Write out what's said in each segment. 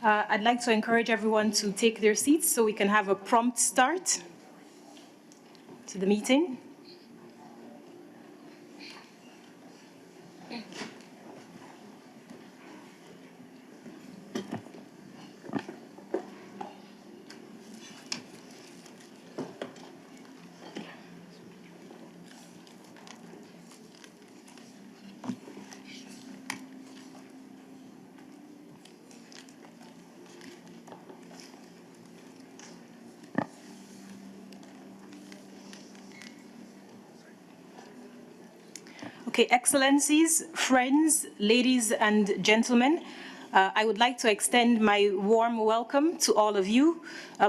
I'd like to encourage everyone to take their seats so we can have a prompt start to the meeting. Okay, Excellencies, friends, ladies and gentlemen, I would like to extend my warm welcome to all of you,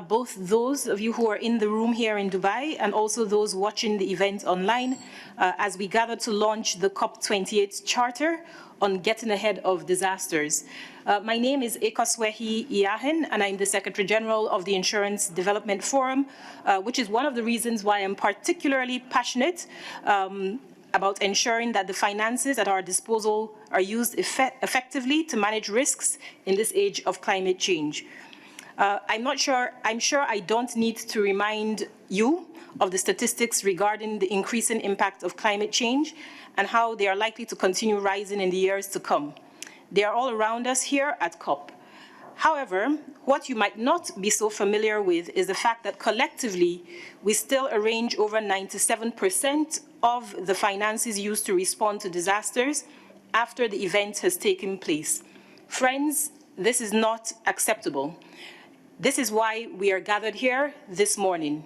both those of you who are in the room here in Dubai and also those watching the event online, as we gather to launch the COP28 Charter on getting ahead of disasters. My name is Ekoswehi Iyahen, and I'm the Secretary General of the Insurance Development Forum, which is one of the reasons why I'm particularly passionate about ensuring that the finances at our disposal are used effectively to manage risks in this age of climate change. I'm sure I don't need to remind you of the statistics regarding the increasing impact of climate change and how they are likely to continue rising in the years to come. They are all around us here at COP. However, what you might not be so familiar with is the fact that collectively, we still arrange over 97% of the finances used to respond to disasters after the event has taken place. Friends, this is not acceptable. This is why we are gathered here this morning.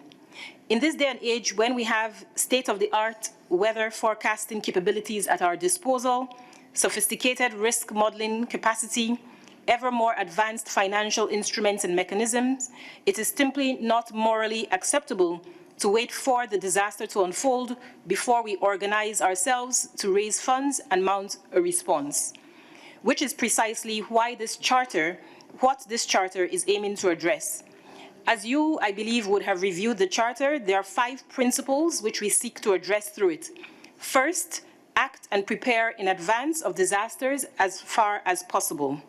In this day and age, when we have state-of-the-art weather forecasting capabilities at our disposal, sophisticated risk modeling capacity, ever more advanced financial instruments and mechanisms, it is simply not morally acceptable to wait for the disaster to unfold before we organize ourselves to raise funds and mount a response, which is precisely why what this charter is aiming to address. As you, I believe, would have reviewed the charter, there are 5 principles which we seek to address through it. First, act and prepare in advance of disasters as far as possible.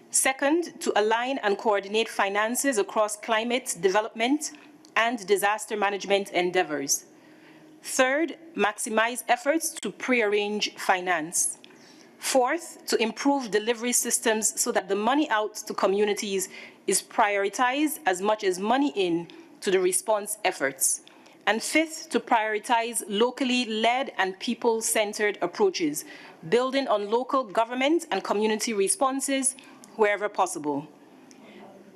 Second, to align and coordinate finances across climate, development, and disaster management endeavors. Third, maximize efforts to prearrange finance. Fourth, to improve delivery systems so that the money out to communities is prioritized as much as money in to the response efforts. And fifth, to prioritize locally led and people-centered approaches, building on local government and community responses wherever possible.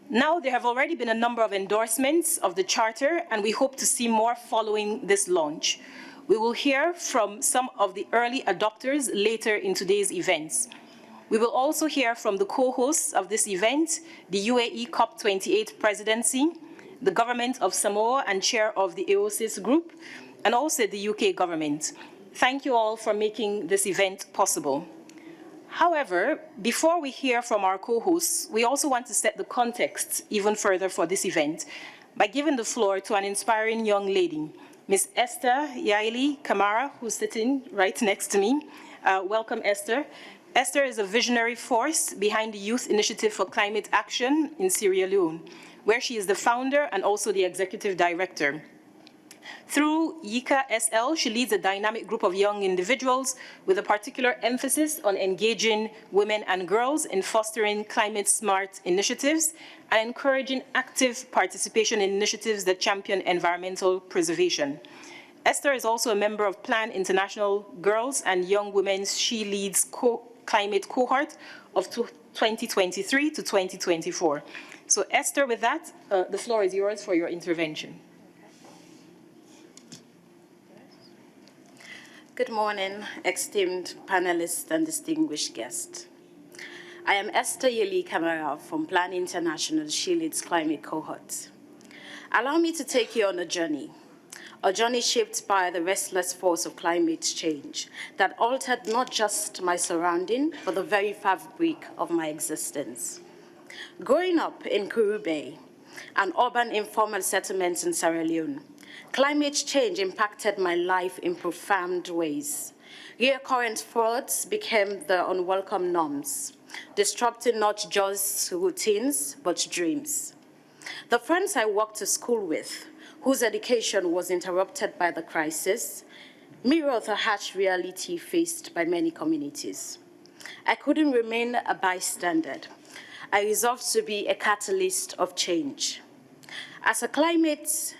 Now, there have already been a number of endorsements of the Charter, and we hope to see more following this launch. We will hear from some of the early adopters later in today's events. We will also hear from the co-hosts of this event, the UAE COP28 presidency, the government of Samoa and chair of the AOSIS group, and also the UK government. Thank you all for making this event possible. However, before we hear from our co-hosts, we also want to set the context even further for this event by giving the floor to an inspiring young lady, Ms. Esther Yaeli Kamara, who's sitting right next to me. Welcome, Esther. Esther is a visionary force behind the Youth Initiative for Climate Action in Sierra Leone, where she is the founder and also the executive director. Through YICA SL, she leads a dynamic group of young individuals with a particular emphasis on engaging women and girls in fostering climate-smart initiatives and encouraging active participation in initiatives that champion environmental preservation. Esther is also a member of Plan International Girls and Young Women's She Leads Climate Cohort of 2023 to 2024. So Esther, with that, the floor is yours for your intervention. Good morning, esteemed panelists and distinguished guests. I am Esther Yaeli Kamara from Plan International She Leads Climate Cohort. Allow me to take you on a journey shaped by the restless force of climate change that altered not just my surrounding, but the very fabric of my existence. Growing up in Kuru Bay, an urban informal settlement in Sierra Leone, climate change impacted my life in profound ways, Recurrent frauds became the unwelcome norms, disrupting not just routines, but dreams. The friends I walked to school with, whose education was interrupted by the crisis, mirrored the harsh reality faced by many communities. I couldn't remain a bystander. I resolved to be a catalyst of change. As a climate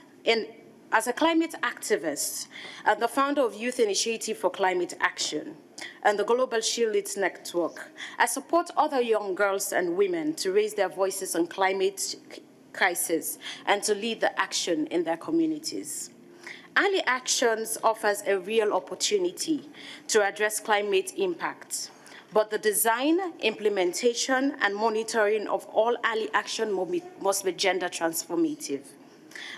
activist and the founder of Youth Initiative for Climate Action and the Global Shields Network, I support other young girls and women to raise their voices on climate crisis and to lead the action in their communities. Early Actions offers a real opportunity to address climate impact, but the design, implementation, and monitoring of all early action must be gender transformative.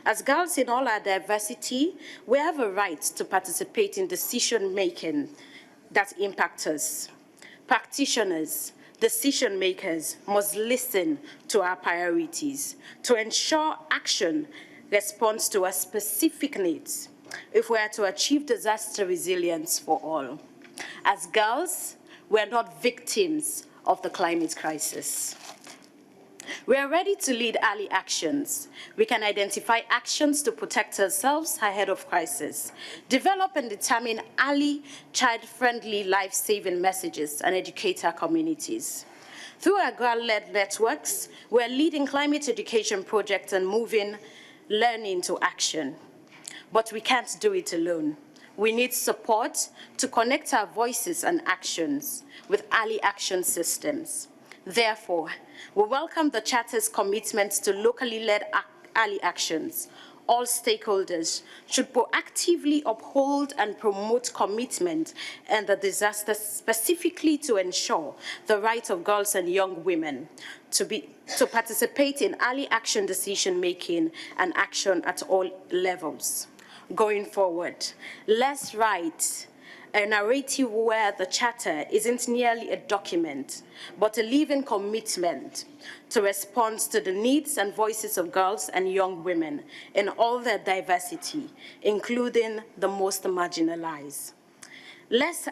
As girls in all our diversity, we have a right to participate in decision-making that impacts us. Practitioners, decision makers must listen to our priorities to ensure action responds to our specific needs if we are to achieve disaster resilience for all. As girls, we are not victims of the climate crisis. We are ready to lead early actions. We can identify actions to protect ourselves ahead of crisis, develop and determine early child-friendly life-saving messages, and educate our communities. Through our girl-led networks, we are leading climate education projects and moving learning to action. But we can't do it alone. We need support to connect our voices and actions with early action systems. Therefore, we welcome the Charter's commitment to locally led early actions. All stakeholders should proactively uphold and promote commitment and the disaster specifically to ensure the right of girls and young women to participate in early action decision-making and action at all levels. Going forward, let's write a narrative where the Charter isn't merely a document, but a living commitment to respond to the needs and voices of girls and young women in all their diversity, including the most marginalized. Let's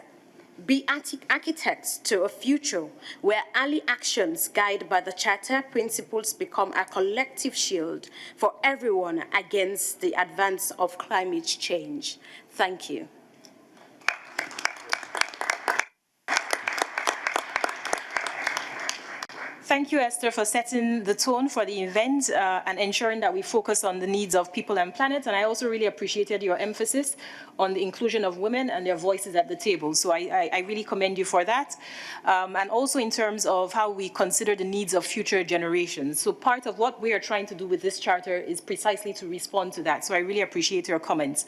be architects to a future where early actions guided by the Charter principles become a collective shield for everyone against the advance of climate change. Thank you. Thank you, Esther, for setting the tone for the event and ensuring that we focus on the needs of people and planet. And I also really appreciated your emphasis on the inclusion of women and their voices at the table. So I really commend you for that. And also in terms of how we consider the needs of future generations. So part of what we are trying to do with this charter is precisely to respond to that. So I really appreciate your comments.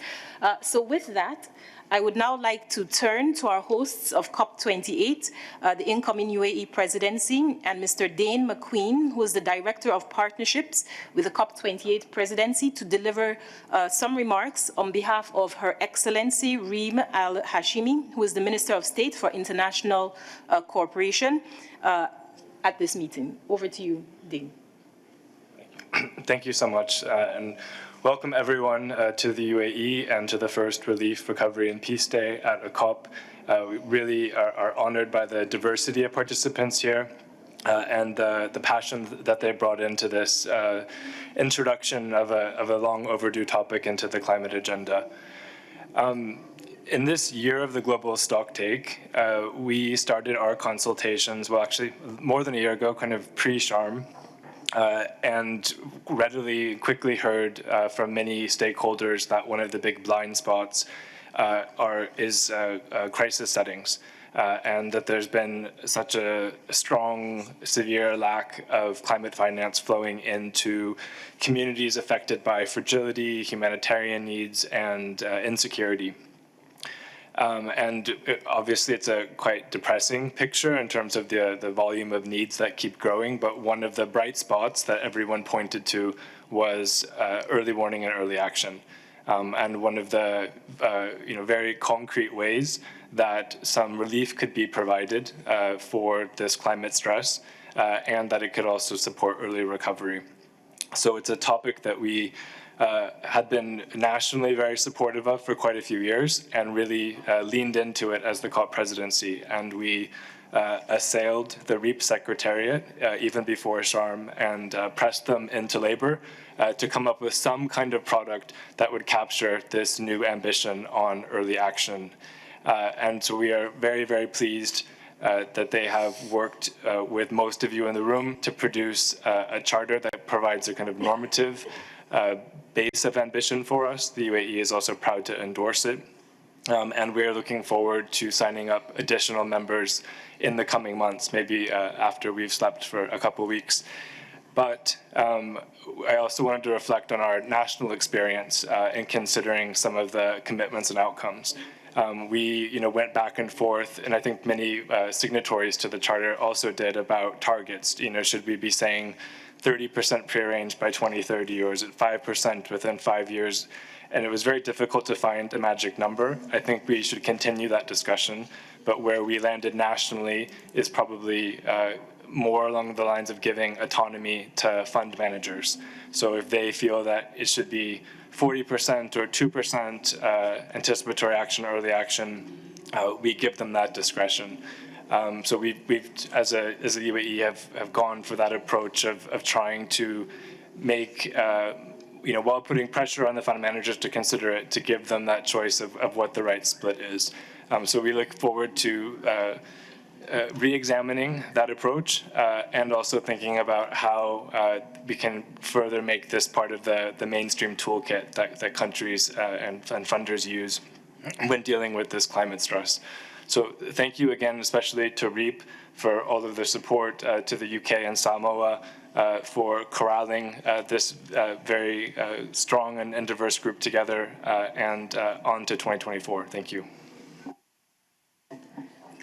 So with that, I would now like to turn to our hosts of COP28, the incoming UAE presidency, and Mr. Dane McQueen, who is the Director of Partnerships with the COP28 presidency, to deliver some remarks on behalf of Her Excellency Reem Al Hashimi, who is the Minister of State for International Cooperation, at this meeting. Over to you, Dane. Thank you so much. And welcome everyone to the UAE and to the first Relief, Recovery and Peace Day at a COP. We really are honored by the diversity of participants here and the passion that they brought into this introduction of a long overdue topic into the climate agenda. In this year of the global stocktake, we started our consultations, well actually more than a year ago, kind of pre-Sharm, and quickly heard from many stakeholders that one of the big blind spots is crisis settings, and that there's been such a strong, severe lack of climate finance flowing into communities affected by fragility, humanitarian needs, and insecurity. Obviously it's a quite depressing picture in terms of the volume of needs that keep growing, but one of the bright spots that everyone pointed to was early warning and early action. And one of the very concrete ways that some relief could be provided for this climate stress, and that it could also support early recovery. So it's a topic that we had been nationally very supportive of for quite a few years and really leaned into it as the COP presidency. And we assailed the REAP Secretariat even before Sharm and pressed them into labor to come up with some kind of product that would capture this new ambition on early action. And so we are very, very pleased that they have worked with most of you in the room to produce a charter that provides a kind of normative base of ambition for us. The UAE is also proud to endorse it. And we're looking forward to signing up additional members in the coming months, maybe after we've slept for a couple of weeks. But I also wanted to reflect on our national experience in considering some of the commitments and outcomes. We went back and forth, and I think many signatories to the charter also did, about targets. Should we be saying 30% prearranged by 2030, or is it 5% within 5 years? And it was very difficult to find a magic number. I think we should continue that discussion, but where we landed nationally is probably more along the lines of giving autonomy to fund managers. So if they feel that it should be 40% or 2% anticipatory action, early action, we give them that discretion. So we've as a UAE, have gone for that approach of trying to make, while putting pressure on the fund managers to consider it, to give them that choice of what the right split is. So we look forward to re-examining that approach and also thinking about how we can further make this part of the mainstream toolkit that countries and funders use when dealing with this climate stress. So thank you again, especially to REAP for all of their support, to the UK and Samoa for corralling this very strong and diverse group together, and on to 2024. Thank you.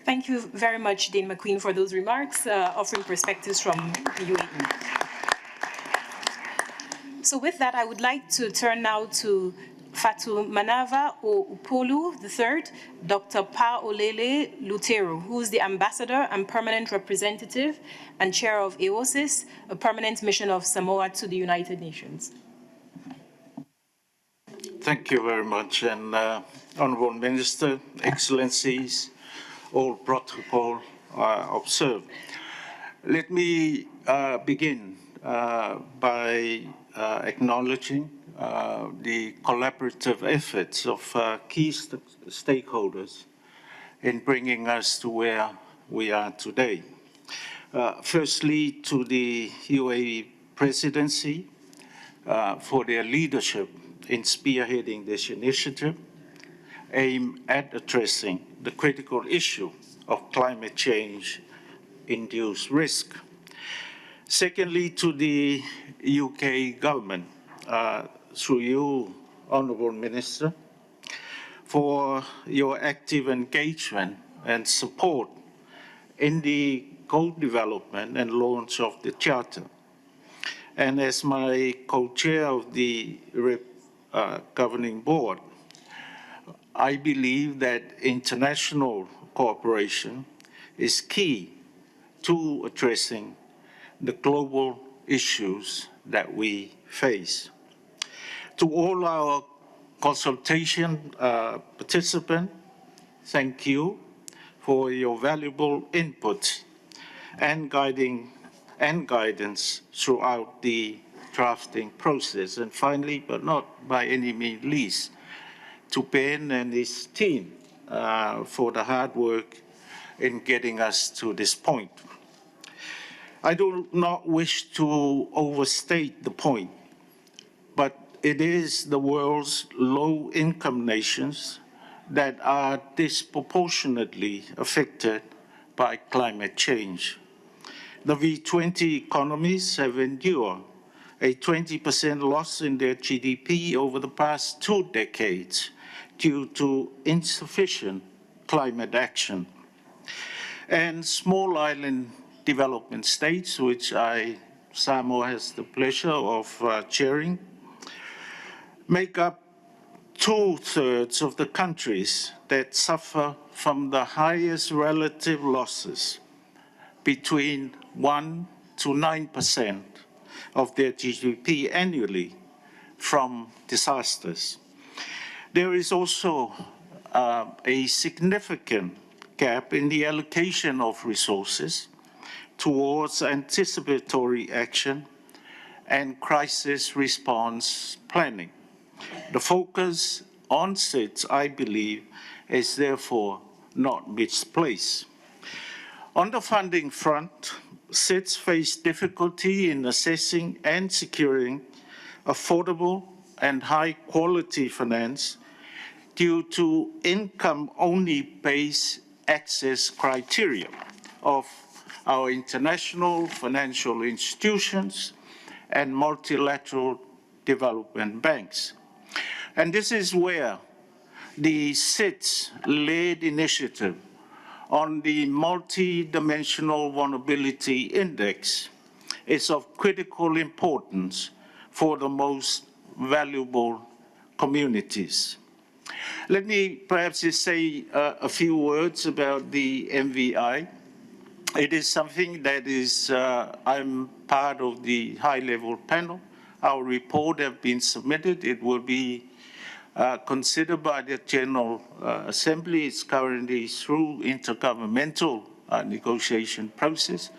Thank you very much, Dane McQueen, for those remarks, offering perspectives from the UAE. So with that, I would like to turn now to Fatu Manava Upolu III, Dr. Pa Olele Lutero, who is the Ambassador and Permanent Representative and Chair of AOSIS, a permanent mission of Samoa to the United Nations. Thank you very much, and Honourable Minister, Excellencies, all protocol observed. Let me begin by acknowledging the collaborative efforts of key stakeholders in bringing us to where we are today. Firstly, to the UAE presidency for their leadership in spearheading this initiative aimed at addressing the critical issue of climate change-induced risk. Secondly, to the UK government, through you, Honourable Minister, for your active engagement and support in the co-development and launch of the Charter. And as my co-chair of the governing board, I believe that international cooperation is key to addressing the global issues that we face. To all our consultation participants, thank you for your valuable input and guidance throughout the drafting process. And finally, but not by any means least, to Ben and his team for the hard work in getting us to this point. I do not wish to overstate the point, but it is the world's low-income nations that are disproportionately affected by climate change. The V20 economies have endured a 20% loss in their GDP over the past 2 decades due to insufficient climate action. And small island development states, which Samoa has the pleasure of chairing, make up 2/3 of the countries that suffer from the highest relative losses, between 1 to 9% of their GDP annually, from disasters. There is also a significant gap in the allocation of resources towards anticipatory action and crisis response planning. The focus on SIDS, I believe, is therefore not misplaced. On the funding front, SIDS face difficulty in assessing and securing affordable and high-quality finance due to income-only based access criteria of our international financial institutions and multilateral development banks. And this is where the SIDS-led initiative on the Multi-Dimensional Vulnerability Index is of critical importance for the most valuable communities. Let me perhaps just say a few words about the MVI. It is something that is, I'm part of the high-level panel. Our report has been submitted. It will be considered by the General Assembly. It's currently through intergovernmental negotiation process.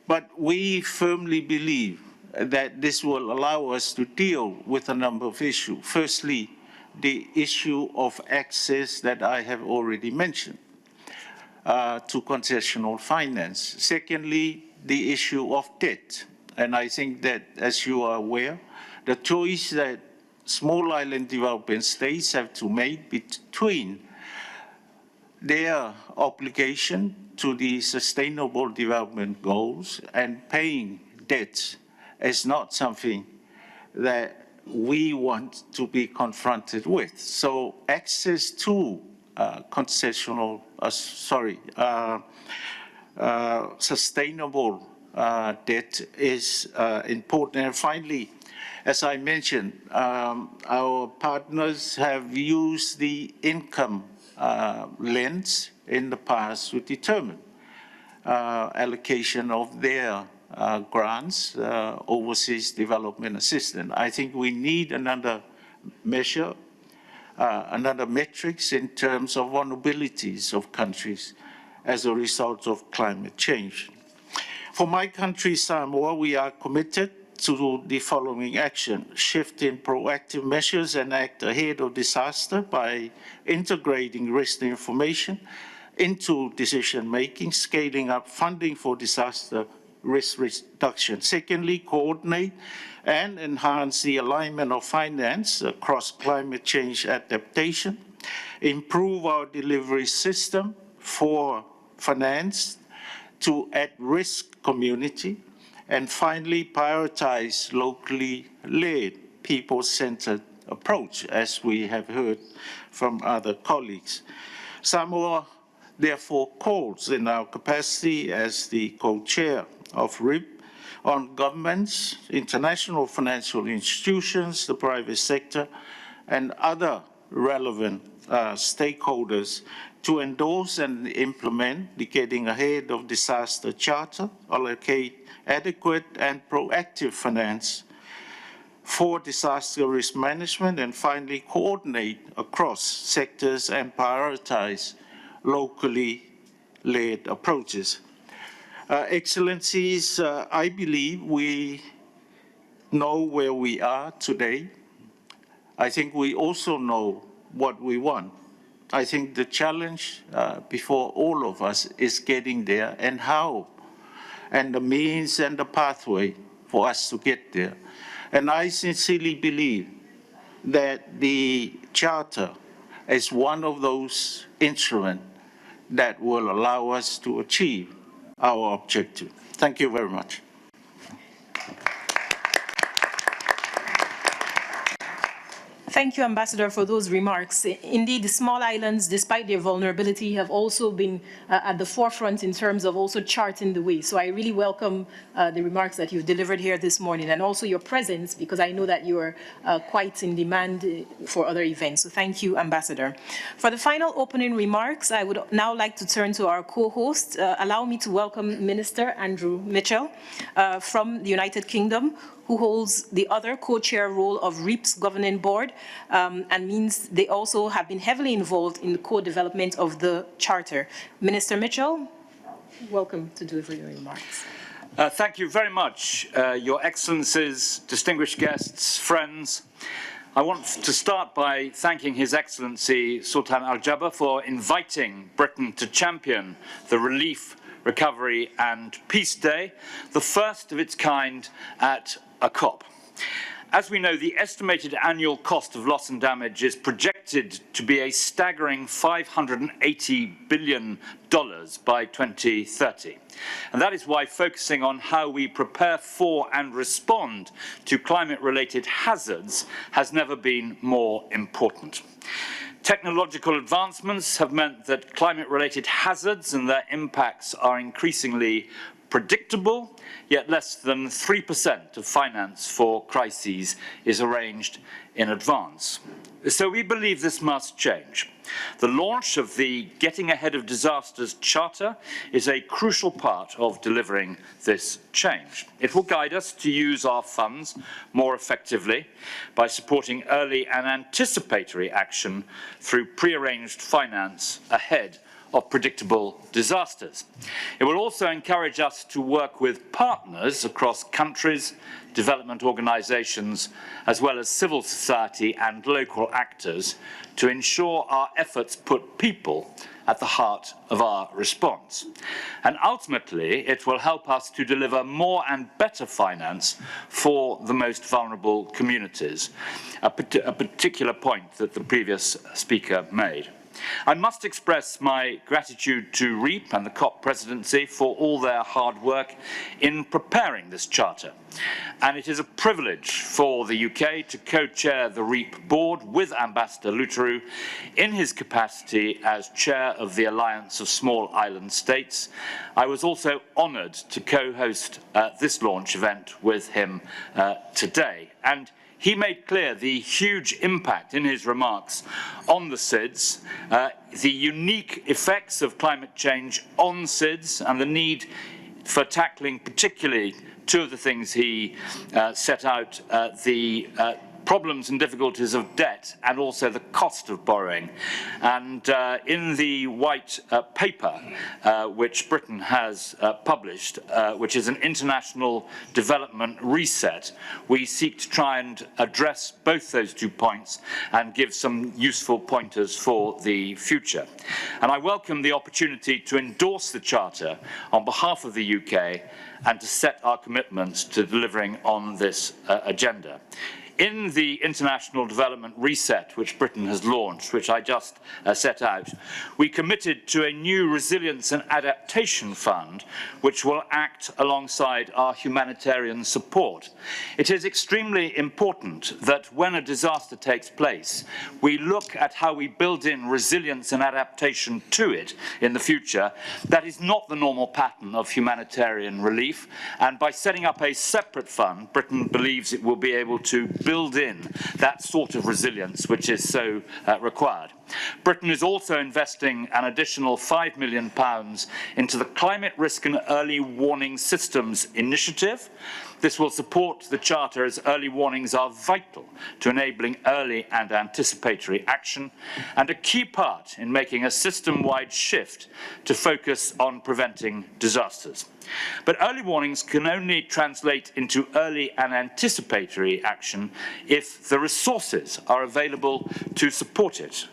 But we firmly believe that this will allow us to deal with a number of issues. Firstly, the issue of access that I have already mentioned to concessional finance. Secondly, the issue of debt. And I think that, as you are aware, the choice that small island developing states have to make between their obligation to the Sustainable Development Goals and paying debts is not something that we want to be confronted with. So access to sustainable debt is important. And finally, as I mentioned, our partners have used the income lens in the past to determine allocation of their grants, overseas development assistance. I think we need another measure, another metrics in terms of vulnerabilities of countries as a result of climate change. For my country, Samoa, we are committed to the following action: shift in proactive measures and act ahead of disaster by integrating risk information into decision-making, scaling up funding for disaster risk reduction. Secondly, coordinate and enhance the alignment of finance across climate change adaptation, improve our delivery system for finance to at-risk community, and finally, prioritize locally led, people-centered approach, as we have heard from other colleagues. Samoa therefore calls in our capacity as the co-chair of RIP on governments, international financial institutions, the private sector, and other relevant stakeholders to endorse and implement the Getting Ahead of Disaster Charter, allocate adequate and proactive finance for disaster risk management, and finally coordinate across sectors and prioritize locally led approaches. Excellencies, I believe we know where we are today. I think we also know what we want. I think the challenge before all of us is getting there and how, and the means and the pathway for us to get there. And I sincerely believe that the Charter is one of those instruments that will allow us to achieve our objective. Thank you very much. Thank you, Ambassador, for those remarks. Indeed, the small islands, despite their vulnerability, have also been at the forefront in terms of also charting the way. So I really welcome the remarks that you've delivered here this morning, and also your presence, because I know that you're quite in demand for other events. So thank you, Ambassador. For the final opening remarks, I would now like to turn to our co-host. Allow me to welcome Minister Andrew Mitchell from the United Kingdom, who holds the other co-chair role of REAP's governing board, and means they also have been heavily involved in the co-development of the charter. Minister Mitchell, welcome to deliver your remarks. Thank you very much, Your Excellencies, distinguished guests, friends. I want to start by thanking His Excellency Sultan Al Jaber for inviting Britain to champion the Relief, Recovery and Peace Day, the first of its kind at a COP. As we know, the estimated annual cost of loss and damage is projected to be a staggering $580 billion by 2030. And that is why focusing on how we prepare for and respond to climate-related hazards has never been more important. Technological advancements have meant that climate-related hazards and their impacts are increasingly predictable, yet less than 3% of finance for crises is arranged in advance. So we believe this must change. The launch of the Getting Ahead of Disasters Charter is a crucial part of delivering this change. It will guide us to use our funds more effectively by supporting early and anticipatory action through prearranged finance ahead of predictable disasters. It will also encourage us to work with partners across countries, development organisations, as well as civil society and local actors to ensure our efforts put people at the heart of our response. And ultimately, it will help us to deliver more and better finance for the most vulnerable communities, a particular point that the previous speaker made. I must express my gratitude to REAP and the COP presidency for all their hard work in preparing this charter. And it is a privilege for the UK to co-chair the REAP board with Ambassador Luteru in his capacity as chair of the Alliance of Small Island States. I was also honoured to co-host this launch event with him today. And he made clear the huge impact in his remarks on the SIDS, the unique effects of climate change on SIDS, and the need for tackling particularly two of the things he set out, the problems and difficulties of debt and also the cost of borrowing. And in the white paper which Britain has published, which is an international development reset, we seek to try and address both those 2 points and give some useful pointers for the future. And I welcome the opportunity to endorse the Charter on behalf of the UK and to set our commitments to delivering on this agenda. In the International Development Reset, which Britain has launched, which I just set out, we committed to a new Resilience and Adaptation Fund, which will act alongside our humanitarian support. It is extremely important that when a disaster takes place, we look at how we build in resilience and adaptation to it in the future. That is not the normal pattern of humanitarian relief, and by setting up a separate fund, Britain believes it will be able to build in that sort of resilience which is so required. Britain is also investing an additional £5 million into the Climate Risk and Early Warning Systems Initiative. This will support the Charter as early warnings are vital to enabling early and anticipatory action and a key part in making a system-wide shift to focus on preventing disasters. But early warnings can only translate into early and anticipatory action if the resources are available to support it.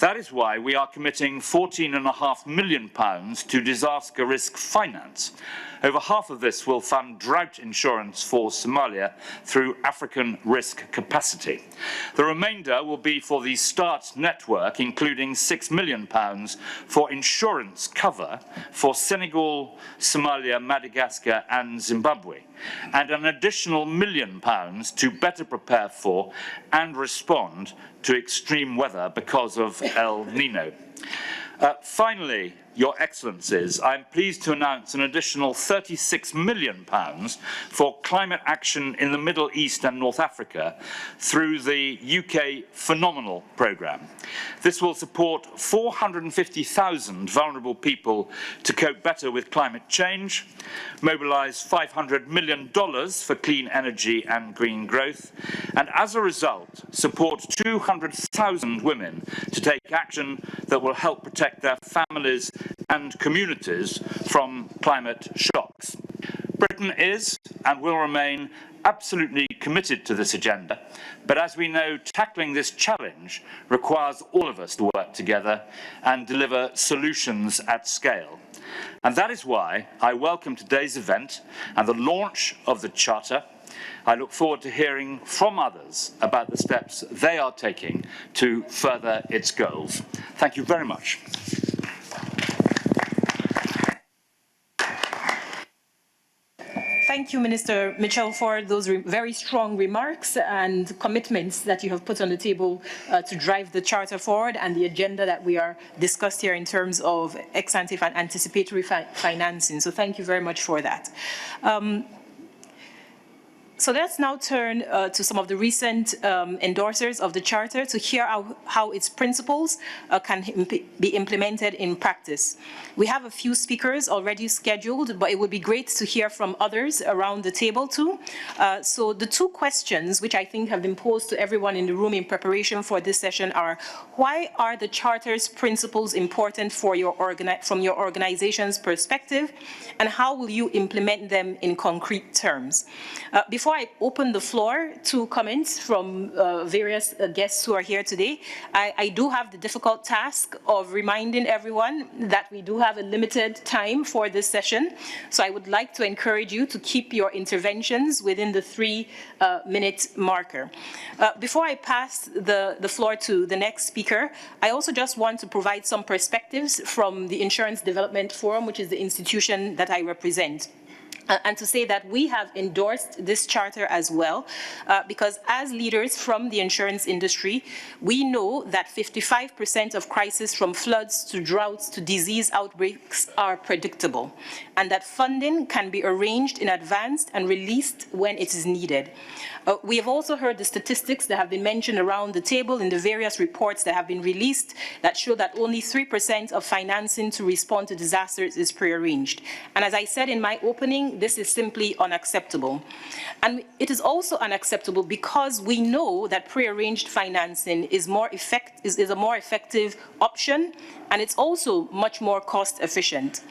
That is why we are committing £14.5 million to disaster risk finance. Over half of this will fund drought insurance for Somalia through African risk capacity. The remainder will be for the START network, including £6 million for insurance cover for Senegal, Somalia, Madagascar and Zimbabwe, and an additional £1 million to better prepare for and respond to extreme weather because of El Nino. Finally, Your Excellencies, I am pleased to announce an additional £36 million for climate action in the Middle East and North Africa through the UK Phenomenal programme. This will support 450,000 vulnerable people to cope better with climate change, mobilise $500 million for clean energy and green growth, and as a result, support 200,000 women to take action that will help protect their families and communities from climate shocks. Britain is and will remain absolutely committed to this agenda, but as we know, tackling this challenge requires all of us to work together and deliver solutions at scale. And that is why I welcome today's event and the launch of the Charter. I look forward to hearing from others about the steps they are taking to further its goals. Thank you very much. Thank you, Minister Mitchell, for those very strong remarks and commitments that you have put on the table to drive the Charter forward and the agenda that we are discussed here in terms of ex-ante and anticipatory financing. So thank you very much for that. So let's now turn to some of the recent endorsers of the Charter to hear how its principles can be implemented in practice. We have a few speakers already scheduled, but it would be great to hear from others around the table too. So the two questions which I think have been posed to everyone in the room in preparation for this session are, why are the Charter's principles important for from your organization's perspective, and how will you implement them in concrete terms? Before I open the floor to comments from various guests who are here today, I do have the difficult task of reminding everyone that we do have a limited time for this session. So I would like to encourage you to keep your interventions within the 3-minute marker. Before I pass the floor to the next speaker, I also just want to provide some perspectives from the Insurance Development Forum, which is the institution that I represent. And to say that we have endorsed this Charter as well, because as leaders from the insurance industry, we know that 55% of crises from floods to droughts to disease outbreaks are predictable, and that funding can be arranged in advance and released when it is needed. We have also heard the statistics that have been mentioned around the table in the various reports that have been released that show that only 3% of financing to respond to disasters is prearranged. And as I said in my opening, this is simply unacceptable. And it is also unacceptable because we know that prearranged financing is a more effective option, and it's also much more cost efficient.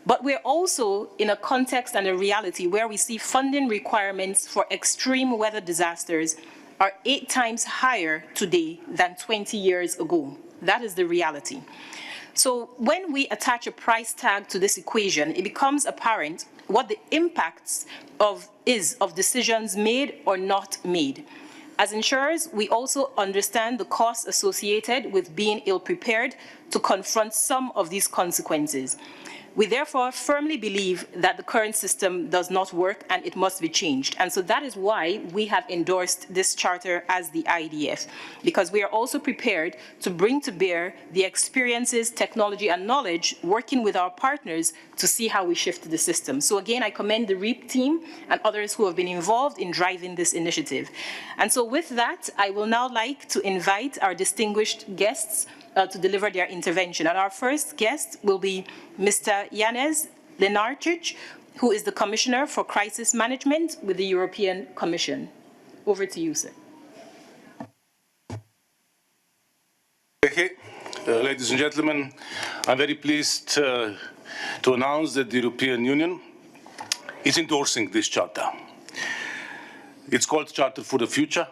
But we're also in a context and a reality where we see funding requirements for extreme weather disasters are 8 times higher today than 20 years ago. That is the reality. So when we attach a price tag to this equation, it becomes apparent what the impacts of decisions made or not made. As insurers, we also understand the costs associated with being ill-prepared to confront some of these consequences. We therefore firmly believe that the current system does not work and it must be changed. And so that is why we have endorsed this Charter as the IDF, because we are also prepared to bring to bear the experiences, technology, and knowledge working with our partners to see how we shift the system. So again, I commend the REAP team and others who have been involved in driving this initiative. And so with that, I will now like to invite our distinguished guests to deliver their intervention. And our first guest will be Mr. Janez Lenarčič, who is the Commissioner for Crisis Management with the European Commission. Over to you, sir. Ladies and gentlemen, I'm very pleased to announce that the European Union is endorsing this Charter. It's called Charter for the Future,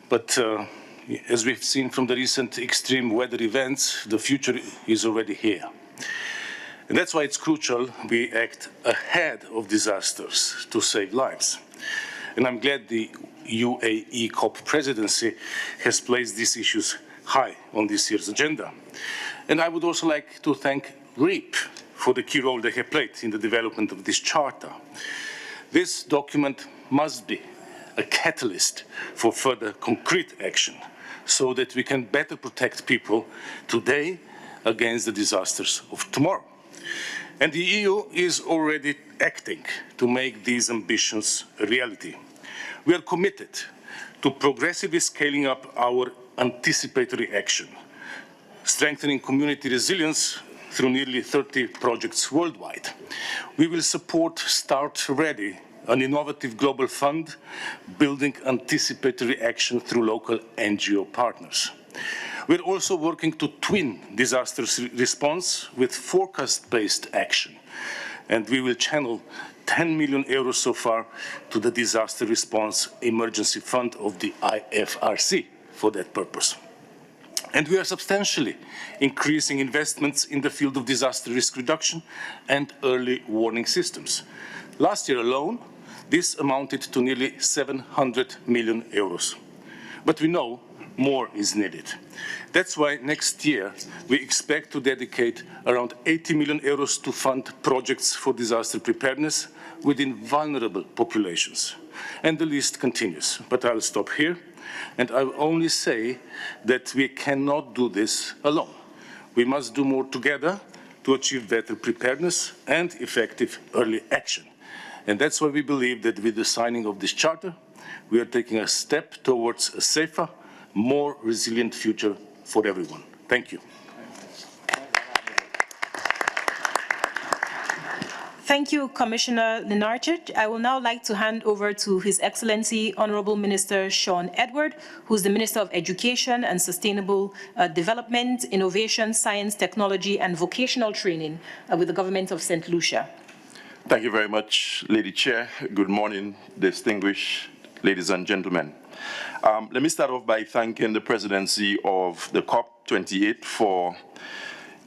but as we've seen from the recent extreme weather events, the future is already here. And that's why it's crucial we act ahead of disasters to save lives. And I'm glad the UAE COP presidency has placed these issues high on this year's agenda. And I would also like to thank REAP for the key role they have played in the development of this charter. This document must be a catalyst for further concrete action so that we can better protect people today against the disasters of tomorrow. And the EU is already acting to make these ambitions a reality. We are committed to progressively scaling up our anticipatory action, strengthening community resilience through nearly 30 projects worldwide. We will support Start Ready, an innovative global fund building anticipatory action through local NGO partners. We're also working to twin disaster response with forecast-based action, and we will channel 10 million euros so far to the Disaster Response Emergency Fund of the IFRC for that purpose. And we are substantially increasing investments in the field of disaster risk reduction and early warning systems. Last year alone, this amounted to nearly 700 million euros. But we know more is needed. That's why next year we expect to dedicate around 80 million euros to fund projects for disaster preparedness within vulnerable populations. And the list continues, but I'll stop here. And I will only say that we cannot do this alone. We must do more together to achieve better preparedness and effective early action. And that's why we believe that with the signing of this charter, we are taking a step towards a safer, more resilient future for everyone. Thank you. Thank you, Commissioner Lenarchik. I will now like to hand over to His Excellency Honorable Minister Sean Edward, who is the Minister of Education and Sustainable Development, Innovation, Science, Technology and Vocational Training with the Government of St. Lucia. Thank you very much, Lady Chair. Good morning, distinguished ladies and gentlemen. Let me start off by thanking the presidency of the COP28 for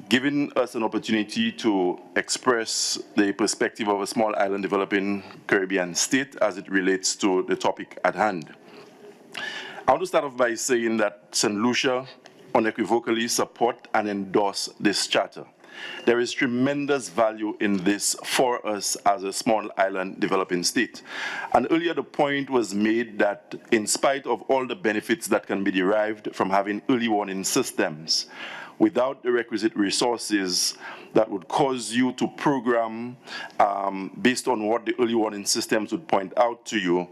giving us an opportunity to express the perspective of a small island developing Caribbean state as it relates to the topic at hand. I want to start off by saying that St. Lucia unequivocally support and endorse this charter. There is tremendous value in this for us as a small island developing state. And earlier the point was made that in spite of all the benefits that can be derived from having early warning systems, without the requisite resources that would cause you to program based on what the early warning systems would point out to you,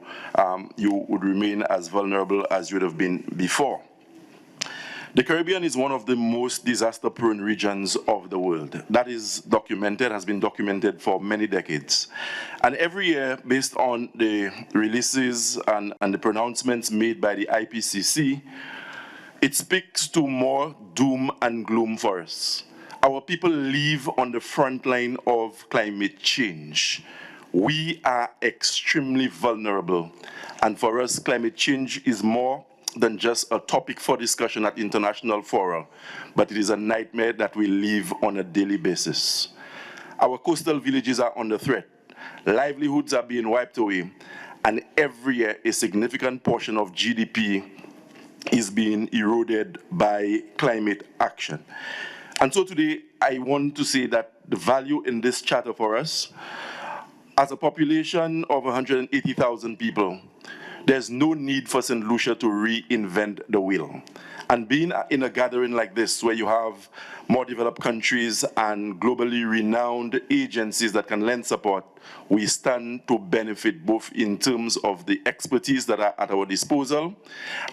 you would remain as vulnerable as you would have been before. The Caribbean is one of the most disaster-prone regions of the world. That is documented, has been documented for many decades. And every year, based on the releases and the pronouncements made by the IPCC, it speaks to more doom and gloom for us. Our people live on the front line of climate change. We are extremely vulnerable. And for us, climate change is more than just a topic for discussion at international fora, but it is a nightmare that we live on a daily basis. Our coastal villages are under threat. Livelihoods are being wiped away, and every year a significant portion of GDP is being eroded by climate action. And so today, I want to say that the value in this charter for us, as a population of 180,000 people, there's no need for St. Lucia to reinvent the wheel. And being in a gathering like this, where you have more developed countries and globally renowned agencies that can lend support, we stand to benefit both in terms of the expertise that are at our disposal.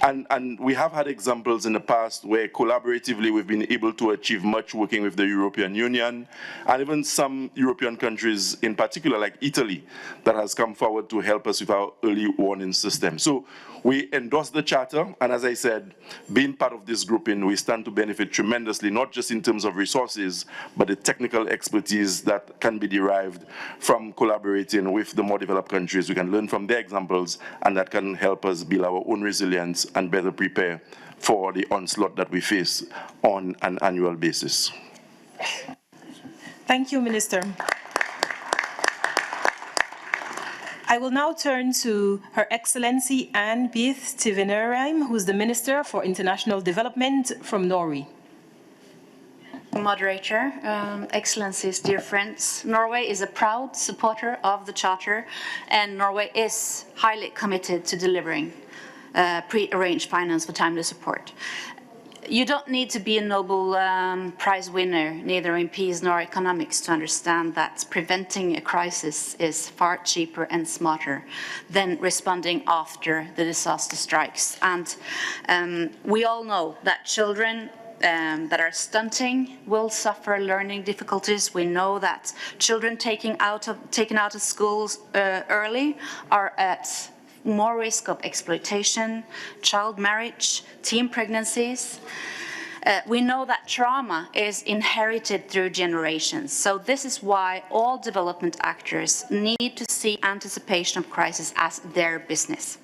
And we have had examples in the past where collaboratively we've been able to achieve much working with the European Union and even some European countries in particular, like Italy, that has come forward to help us with our early warning system. So we endorse the charter, and as I said, being part of this grouping, we stand to benefit tremendously, not just in terms of resources, but the technical expertise that can be derived from collaborating with the more developed countries. We can learn from their examples, and that can help us build our own resilience and better prepare for the onslaught that we face on an annual basis. Thank you, Minister. I will now turn to Her Excellency Anne Beith Tivenerheim, who is the Minister for International Development from Norway. Moderator, Excellencies, dear friends, Norway is a proud supporter of the Charter, and Norway is highly committed to delivering pre-arranged finance for timely support. You don't need to be a Nobel Prize winner, neither in peace nor economics, to understand that preventing a crisis is far cheaper and smarter than responding after the disaster strikes. And we all know that children that are stunting will suffer learning difficulties. We know that children taken out of schools early are at more risk of exploitation, child marriage, teen pregnancies. We know that trauma is inherited through generations. So this is why all development actors need to see anticipation of crisis as their business.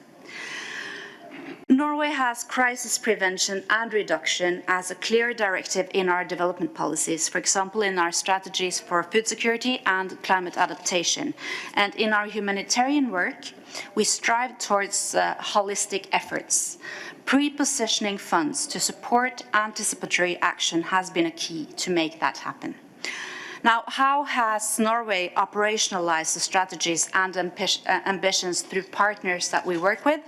Norway has crisis prevention and reduction as a clear directive in our development policies, for example, in our strategies for food security and climate adaptation. And in our humanitarian work, we strive towards holistic efforts. Pre-positioning funds to support anticipatory action has been a key to make that happen. Now, how has Norway operationalized the strategies and ambitions through partners that we work with?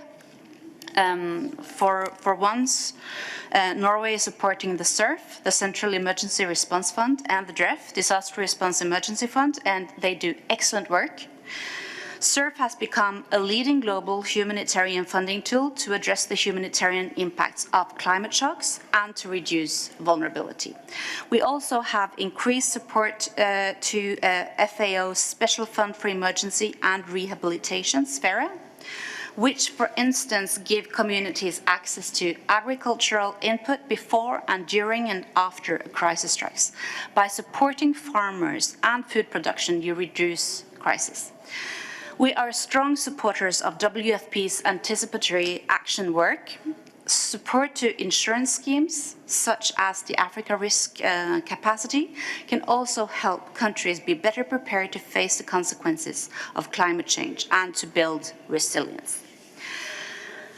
For once, Norway is supporting the CERF, the Central Emergency Response Fund, and the DREF, Disaster Response Emergency Fund, and they do excellent work. CERF has become a leading global humanitarian funding tool to address the humanitarian impacts of climate shocks and to reduce vulnerability. We also have increased support to FAO's Special Fund for Emergency and Rehabilitation, SFERA, which, for instance, give communities access to agricultural input before and during and after a crisis strikes. By supporting farmers and food production, you reduce crisis. We are strong supporters of WFP's anticipatory action work. Support to insurance schemes, such as the Africa Risk Capacity, can also help countries be better prepared to face the consequences of climate change and to build resilience.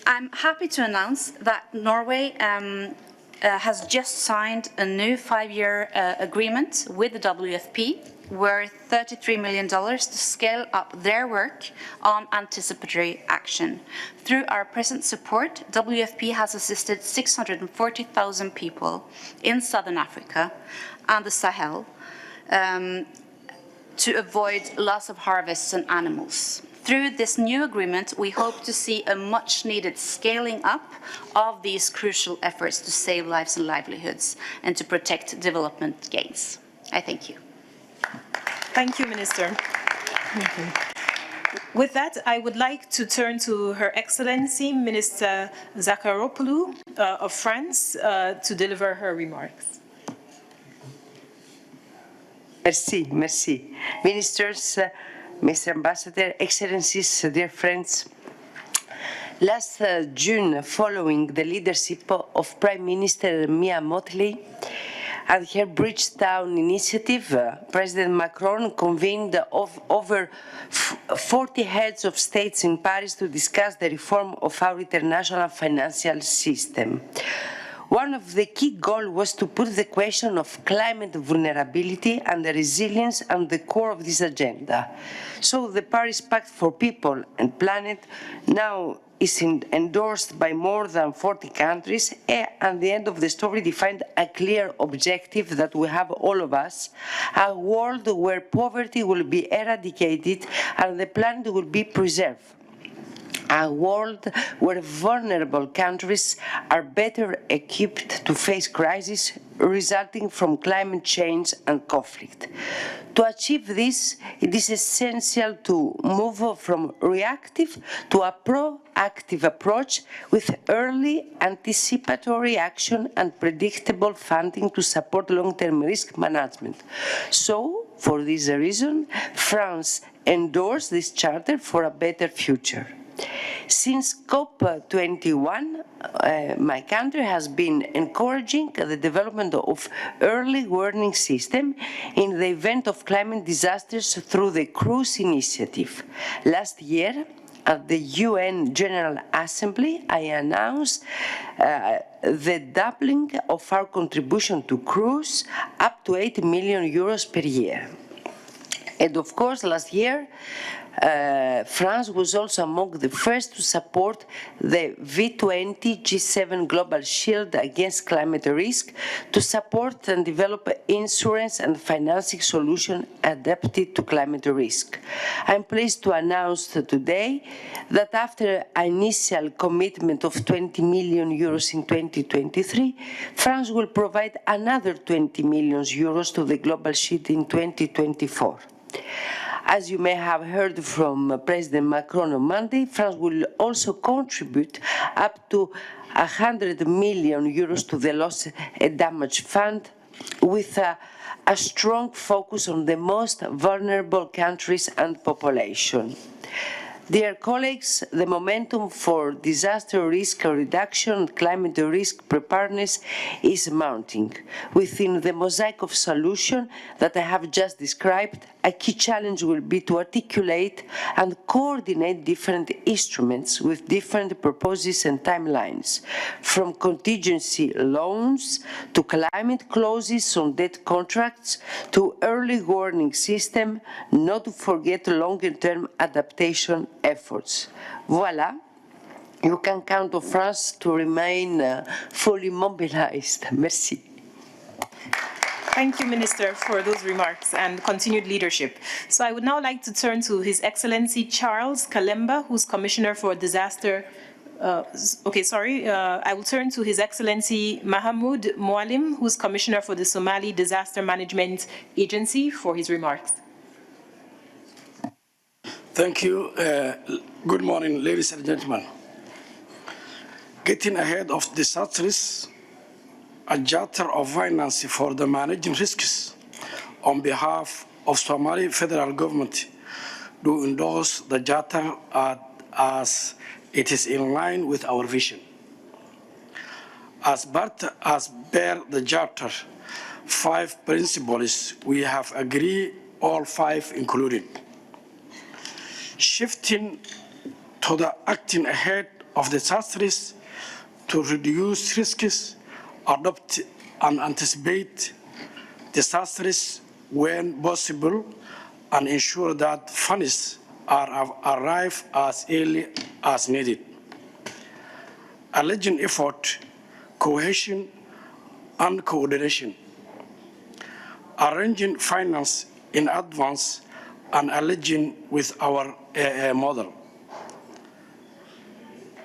I'm happy to announce that Norway has just signed a new 5-year agreement with the WFP worth $33 million to scale up their work on anticipatory action. Through our present support, WFP has assisted 640,000 people in Southern Africa and the Sahel to avoid loss of harvests and animals. Through this new agreement, we hope to see a much-needed scaling up of these crucial efforts to save lives and livelihoods and to protect development gains. I thank you. Thank you, Minister. With that, I would like to turn to Her Excellency Minister Zakharopoulou of France to deliver her remarks. Merci, merci. Ministers, Mr. Ambassador, Excellencies, dear friends, last June, following the leadership of Prime Minister Mia Mottley and her Bridgetown initiative, President Macron convened over 40 heads of states in Paris to discuss the reform of our international financial system. One of the key goals was to put the question of climate vulnerability and the resilience at the core of this agenda. So the Paris Pact for People and Planet now is endorsed by more than 40 countries, and at the end of the story defined a clear objective that we have, all of us, a world where poverty will be eradicated and the planet will be preserved. A world where vulnerable countries are better equipped to face crises resulting from climate change and conflict. To achieve this, it is essential to move from reactive to a proactive approach with early anticipatory action and predictable funding to support long-term risk management. So, for this reason, France endorsed this Charter for a better future. Since COP21, my country has been encouraging the development of early warning system in the event of climate disasters through the Cruise Initiative. Last year, at the UN General Assembly, I announced the doubling of our contribution to cruise up to 80 million euros per year. And of course, last year, France was also among the first to support the V20 G7 Global Shield against climate risk to support and develop insurance and financing solutions adapted to climate risk. I'm pleased to announce today that after an initial commitment of 20 million euros in 2023, France will provide another 20 million euros to the Global Shield in 2024. As you may have heard from President Macron on Monday, France will also contribute up to 100 million euros to the Loss and Damage Fund, with a strong focus on the most vulnerable countries and population. Dear colleagues, the momentum for disaster risk reduction and climate risk preparedness is mounting. Within the mosaic of solutions that I have just described, a key challenge will be to articulate and coordinate different instruments with different purposes and timelines, from contingency loans to climate clauses on debt contracts to early warning system, not to forget longer-term adaptation efforts. Voila, you can count on France to remain fully mobilized. Merci. Thank you, Minister, for those remarks and continued leadership. So I would now like to turn to His Excellency Charles Kalemba, who's Commissioner for Disaster. I will turn to His Excellency Mahamoud Moualim, who's Commissioner for the Somali Disaster Management Agency, for his remarks. Thank you. Good morning, ladies and gentlemen. Getting ahead of disasters, a charter of finance for the managing risks on behalf of Somali federal government do endorse the charter as it is in line with our vision. As per the charter, 5 principles we have agreed, all 5 included. Shifting to the acting ahead of disasters to reduce risks, adopt and anticipate disasters when possible, and ensure that funds arrive as early as needed. Alleging effort, cohesion, and coordination. Arranging finance in advance and alleging with our model.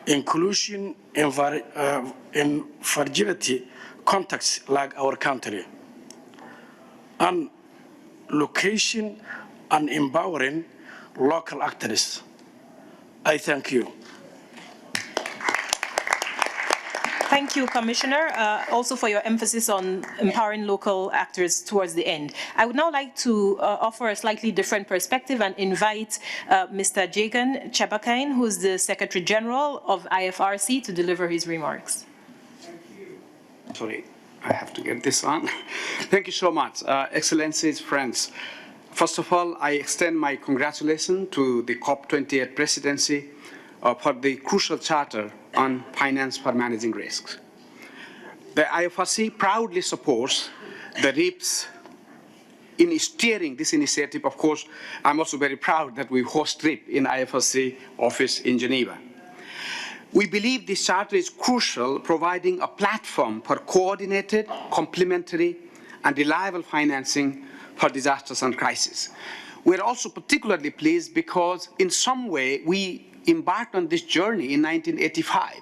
Inclusion in fragility contexts like our country. And location and empowering local actors. I thank you. Thank you, Commissioner, also for your emphasis on empowering local actors towards the end. I would now like to offer a slightly different perspective and invite Mr. Jagan Chebakain, who is the Secretary General of IFRC, to deliver his remarks. Thank you. Sorry, I have to get this on. Thank you so much, Excellencies, friends. First of all, I extend my congratulations to the COP28 presidency for the crucial charter on finance for managing risks. The IFRC proudly supports the RIPS in steering this initiative. Of course, I'm also very proud that we host RIP in IFRC office in Geneva. We believe this charter is crucial, providing a platform for coordinated, complementary, and reliable financing for disasters and crises. We're also particularly pleased because in some way we embarked on this journey in 1985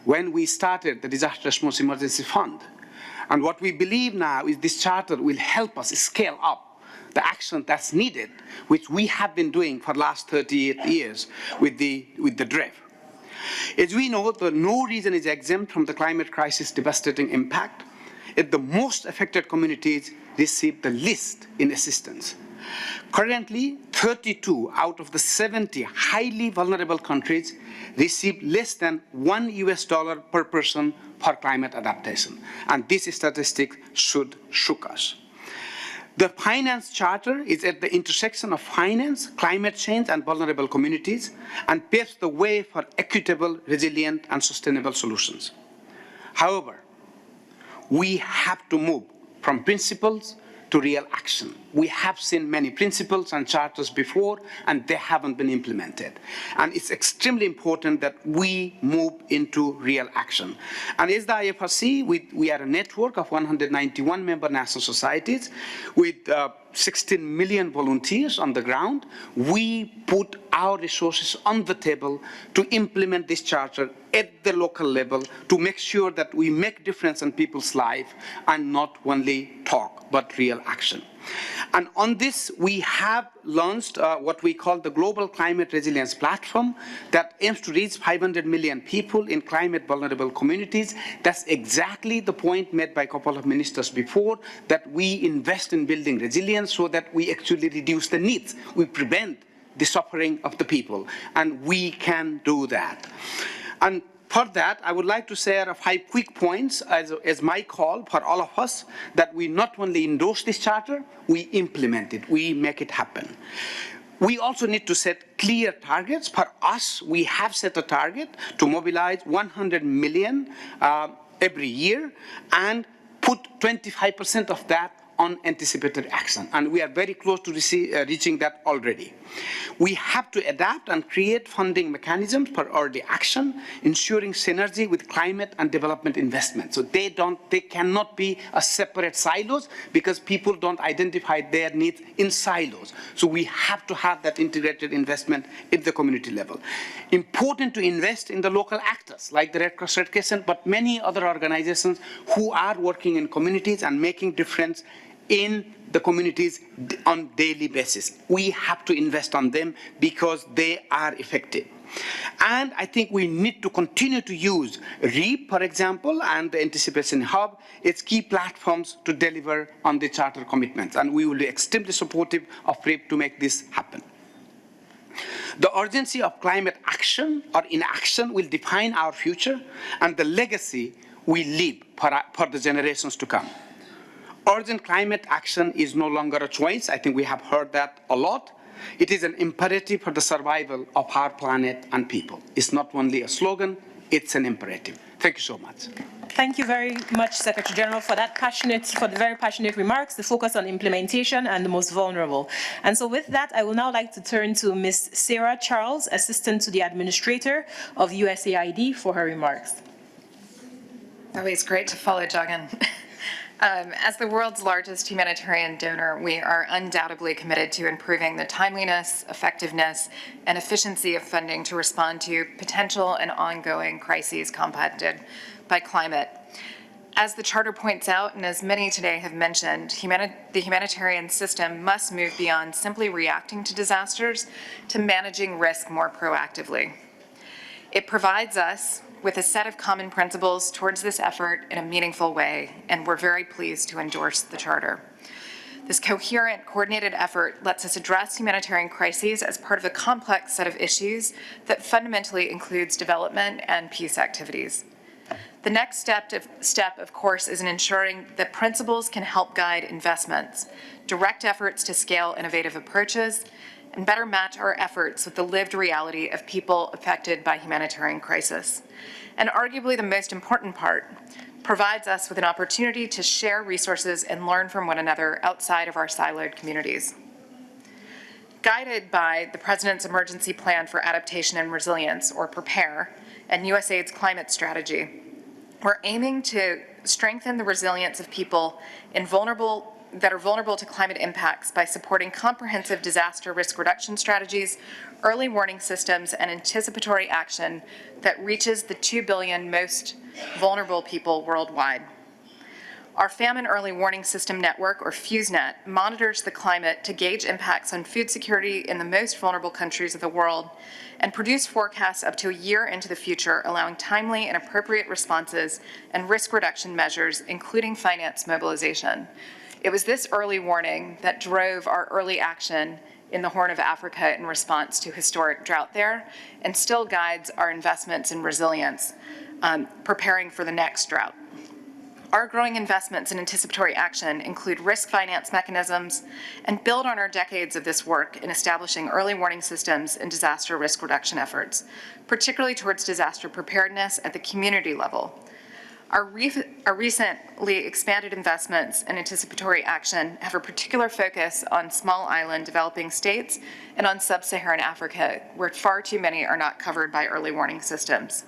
when we started the Disaster Response Emergency Fund. And what we believe now is this charter will help us scale up the action that's needed, which we have been doing for the last 38 years with the DREF. As we know, no region is exempt from the climate crisis devastating impact. Yet the most affected communities receive the least in assistance. Currently, 32 out of the 70 highly vulnerable countries receive less than $1 per person for climate adaptation. And this statistic should shock us. The Finance Charter is at the intersection of finance, climate change, and vulnerable communities, and paves the way for equitable, resilient, and sustainable solutions. However, we have to move from principles to real action. We have seen many principles and charters before, and they haven't been implemented. And it's extremely important that we move into real action. And as the IFRC, we are a network of 191 member national societies with 16 million volunteers on the ground. We put our resources on the table to implement this charter at the local level to make sure that we make difference in people's life and not only talk, but real action. And on this, we have launched what we call the Global Climate Resilience Platform that aims to reach 500 million people in climate vulnerable communities. That's exactly the point made by a couple of ministers before, that we invest in building resilience so that we actually reduce the needs. We prevent the suffering of the people, and we can do that. And for that, I would like to share 5 quick points as my call for all of us, that we not only endorse this charter, we implement it, we make it happen. We also need to set clear targets. For us, we have set a target to mobilize 100 million every year and put 25% of that on anticipated action, and we are very close to reaching that already. We have to adapt and create funding mechanisms for early action, ensuring synergy with climate and development investment. So they cannot be a separate silos, because people don't identify their needs in silos. So we have to have that integrated investment at the community level. Important to invest in the local actors like the Red Cross, Red Crescent, but many other organizations who are working in communities and making difference in the communities on daily basis. We have to invest on them because they are effective. And I think we need to continue to use REAP, for example, and the Anticipation Hub, its key platforms to deliver on the Charter commitments. And we will be extremely supportive of REAP to make this happen. The urgency of climate action or inaction will define our future and the legacy we leave for the generations to come. Urgent climate action is no longer a choice. I think we have heard that a lot. It is an imperative for the survival of our planet and people. It's not only a slogan, it's an imperative. Thank you so much. Thank you very much, Secretary General, for the very passionate remarks, the focus on implementation and the most vulnerable. And so with that, I will now like to turn to Ms. Sarah Charles, Assistant to the Administrator of USAID, for her remarks. Always great to follow Jagan. As the world's largest humanitarian donor, we are undoubtedly committed to improving the timeliness, effectiveness, and efficiency of funding to respond to potential and ongoing crises compounded by climate. As the Charter points out, and as many today have mentioned, the humanitarian system must move beyond simply reacting to disasters to managing risk more proactively. It provides us with a set of common principles towards this effort in a meaningful way, and we're very pleased to endorse the Charter. This coherent, coordinated effort lets us address humanitarian crises as part of a complex set of issues that fundamentally includes development and peace activities. The next step, of course, is in ensuring that principles can help guide investments, direct efforts to scale innovative approaches, and better match our efforts with the lived reality of people affected by humanitarian crisis. And arguably the most important part, provides us with an opportunity to share resources and learn from one another outside of our siloed communities. Guided by the President's Emergency Plan for Adaptation and Resilience, or PREPARE, and USAID's climate strategy, we're aiming to strengthen the resilience of people that are vulnerable to climate impacts by supporting comprehensive disaster risk reduction strategies, early warning systems, and anticipatory action that reaches the 2 billion most vulnerable people worldwide. Our Famine Early Warning System Network, or FuseNet, monitors the climate to gauge impacts on food security in the most vulnerable countries of the world and produce forecasts up to a year into the future, allowing timely and appropriate responses and risk reduction measures, including finance mobilization. It was this early warning that drove our early action in the Horn of Africa in response to historic drought there, and still guides our investments in resilience, preparing for the next drought. Our growing investments in anticipatory action include risk finance mechanisms and build on our decades of this work in establishing early warning systems and disaster risk reduction efforts, particularly towards disaster preparedness at the community level. Our recently expanded investments in anticipatory action have a particular focus on small island developing states and on sub-Saharan Africa, where far too many are not covered by early warning systems.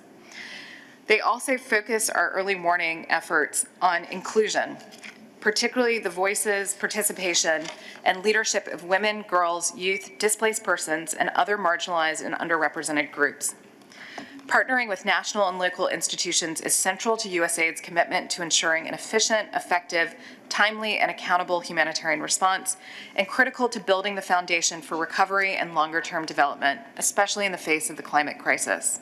They also focus our early warning efforts on inclusion, particularly the voices, participation, and leadership of women, girls, youth, displaced persons, and other marginalized and underrepresented groups. Partnering with national and local institutions is central to USAID's commitment to ensuring an efficient, effective, timely, and accountable humanitarian response, and critical to building the foundation for recovery and longer-term development, especially in the face of the climate crisis.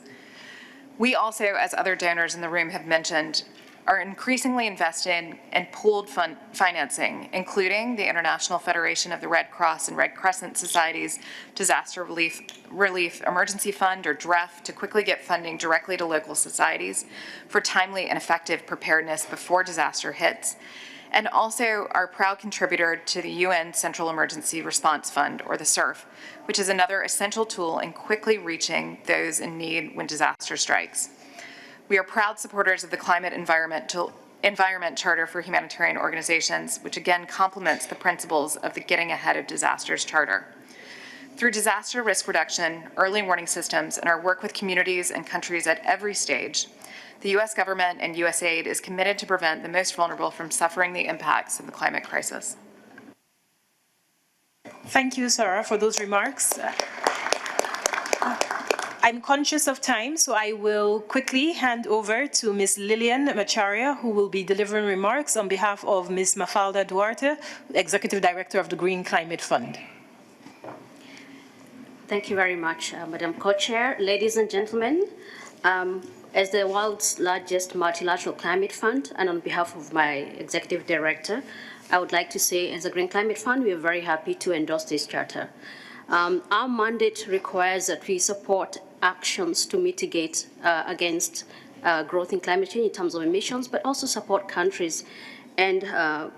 We also, as other donors in the room have mentioned, are increasingly investing in pooled financing, including the International Federation of the Red Cross and Red Crescent Societies Disaster Relief Emergency Fund, or DREF, to quickly get funding directly to local societies for timely and effective preparedness before disaster hits, and also our proud contributor to the UN Central Emergency Response Fund, or the CERF, which is another essential tool in quickly reaching those in need when disaster strikes. We are proud supporters of the Climate Environment Charter for Humanitarian Organizations, which again complements the principles of the Getting Ahead of Disasters Charter. Through disaster risk reduction, early warning systems, and our work with communities and countries at every stage, the U.S. government and USAID is committed to prevent the most vulnerable from suffering the impacts of the climate crisis. Thank you, Sarah, for those remarks. I'm conscious of time, so I will quickly hand over to Ms. Lillian Macharia, who will be delivering remarks on behalf of Ms. Mafalda Duarte, Executive Director of the Green Climate Fund. Thank you very much, Madam Co-Chair. Ladies and gentlemen, as the world's largest multilateral climate fund, and on behalf of my Executive Director, I would like to say, as a Green Climate Fund, we are very happy to endorse this charter. Our mandate requires that we support actions to mitigate against growth in climate change in terms of emissions, but also support countries and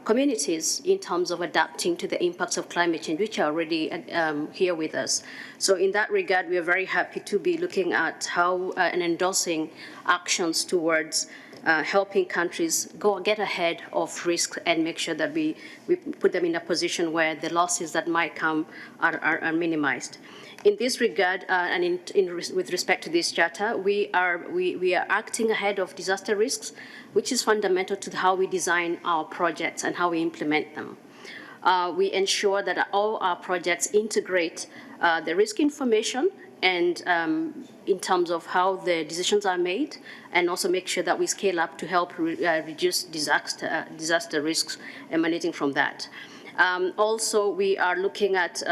communities in terms of adapting to the impacts of climate change, which are already here with us. So in that regard, we are very happy to be looking at how and endorsing actions towards helping countries get ahead of risk and make sure that we put them in a position where the losses that might come are minimized. In this regard, and with respect to this charter, we are acting ahead of disaster risks, which is fundamental to how we design our projects and how we implement them. We ensure that all our projects integrate the risk information and in terms of how the decisions are made, and also make sure that we scale up to help reduce disaster risks emanating from that. Also, we are looking at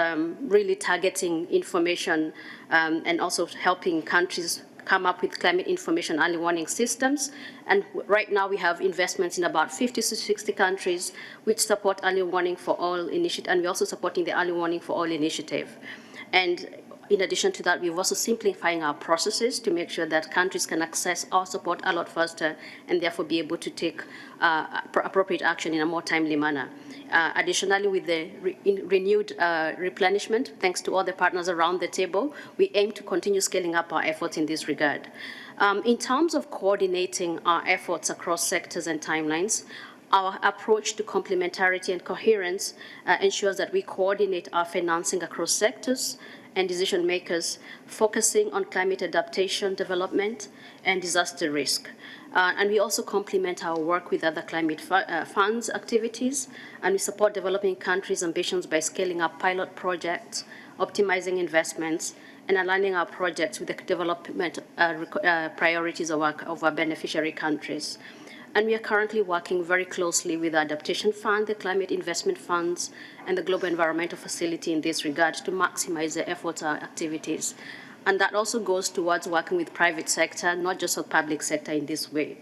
really targeting information and also helping countries come up with climate information early warning systems. And right now we have investments in about 50 to 60 countries which support early warning for all initiative, and we're also supporting the early warning for all initiative. And in addition to that, we're also simplifying our processes to make sure that countries can access our support a lot faster and therefore be able to take appropriate action in a more timely manner. Additionally, with the renewed replenishment, thanks to all the partners around the table, we aim to continue scaling up our efforts in this regard. In terms of coordinating our efforts across sectors and timelines, our approach to complementarity and coherence ensures that we coordinate our financing across sectors and decision makers, focusing on climate adaptation, development, and disaster risk. And we also complement our work with other climate funds activities, and we support developing countries' ambitions by scaling up pilot projects, optimizing investments, and aligning our projects with the development priorities of our beneficiary countries. And we are currently working very closely with the Adaptation Fund, the Climate Investment Funds, and the Global Environmental Facility in this regard to maximize the efforts and activities. And that also goes towards working with private sector, not just with public sector in this way.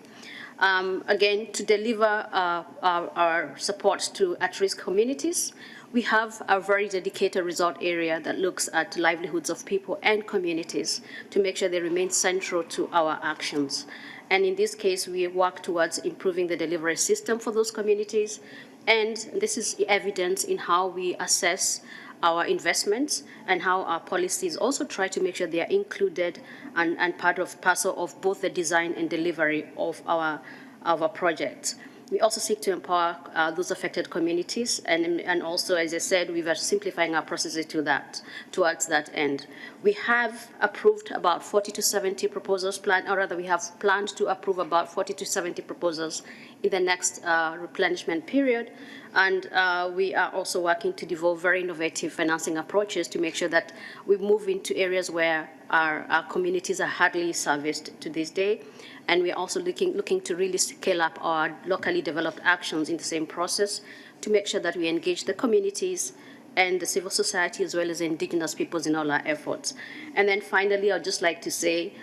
Again, to deliver our support to at-risk communities, we have a very dedicated resort area that looks at livelihoods of people and communities to make sure they remain central to our actions. And in this case, we work towards improving the delivery system for those communities. And this is evident in how we assess our investments and how our policies also try to make sure they are included and parcel of both the design and delivery of our projects. We also seek to empower those affected communities, and also, as I said, we are simplifying our processes towards that end. We have approved about 40 to 70 proposals planned, or rather we have planned to approve about 40 to 70 proposals in the next replenishment period. And we are also working to develop very innovative financing approaches to make sure that we move into areas where our communities are hardly serviced to this day. And we're also looking to really scale up our locally developed actions in the same process to make sure that we engage the communities and the civil society as well as indigenous peoples in all our efforts. And then finally, I'd just like to say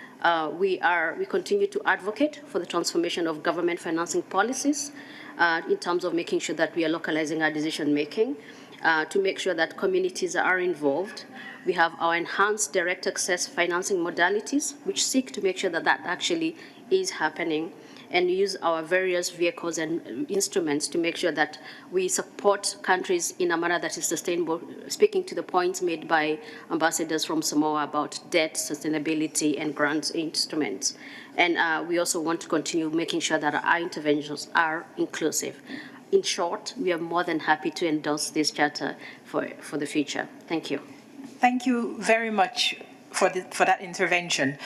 we continue to advocate for the transformation of government financing policies in terms of making sure that we are localizing our decision making to make sure that communities are involved. We have our enhanced direct access financing modalities, which seek to make sure that that actually is happening, and use our various vehicles and instruments to make sure that we support countries in a manner that is sustainable, speaking to the points made by ambassadors from Samoa about debt, sustainability, and grants instruments. And we also want to continue making sure that our interventions are inclusive. In short, we are more than happy to endorse this charter for the future. Thank you. Thank you very much for that intervention.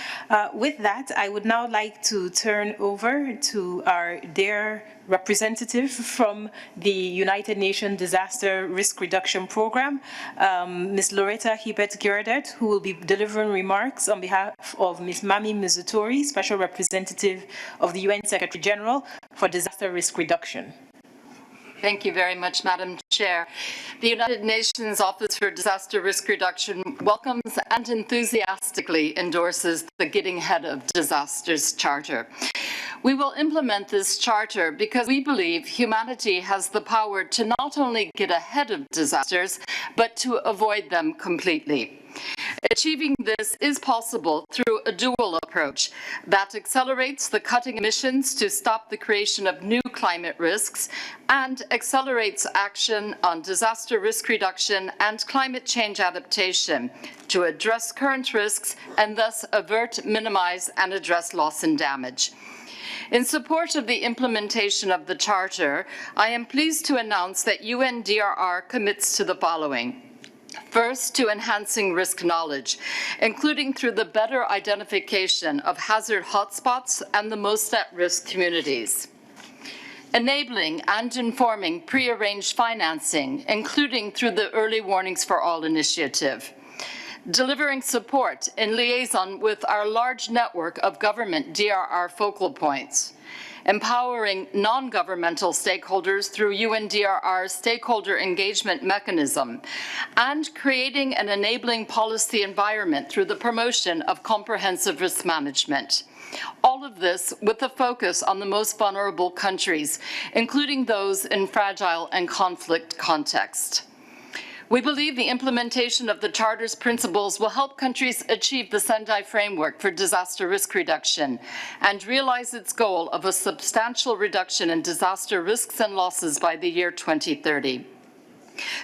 With that, I would now like to turn over to our dear representative from the United Nations Disaster Risk Reduction Program, Ms. Loretta Hibet-Gerdet, who will be delivering remarks on behalf of Ms. Mami Mizutori, Special Representative of the UN Secretary General for Disaster Risk Reduction. Thank you very much, Madam Chair. The United Nations Office for Disaster Risk Reduction welcomes and enthusiastically endorses the Getting Ahead of Disasters Charter. We will implement this charter because we believe humanity has the power to not only get ahead of disasters, but to avoid them completely. Achieving this is possible through a dual approach that accelerates the cutting emissions to stop the creation of new climate risks and accelerates action on disaster risk reduction and climate change adaptation to address current risks and thus avert, minimize, and address loss and damage. In support of the implementation of the Charter, I am pleased to announce that UNDRR commits to the following. First, to enhancing risk knowledge, including through the better identification of hazard hotspots and the most at-risk communities. Enabling and informing pre-arranged financing, including through the Early Warnings for All initiative. Delivering support in liaison with our large network of government DRR focal points. Empowering non-governmental stakeholders through UNDRR's stakeholder engagement mechanism, and creating an enabling policy environment through the promotion of comprehensive risk management. All of this with a focus on the most vulnerable countries, including those in fragile and conflict context. We believe the implementation of the Charter's principles will help countries achieve the Sendai framework for disaster risk reduction and realize its goal of a substantial reduction in disaster risks and losses by the year 2030.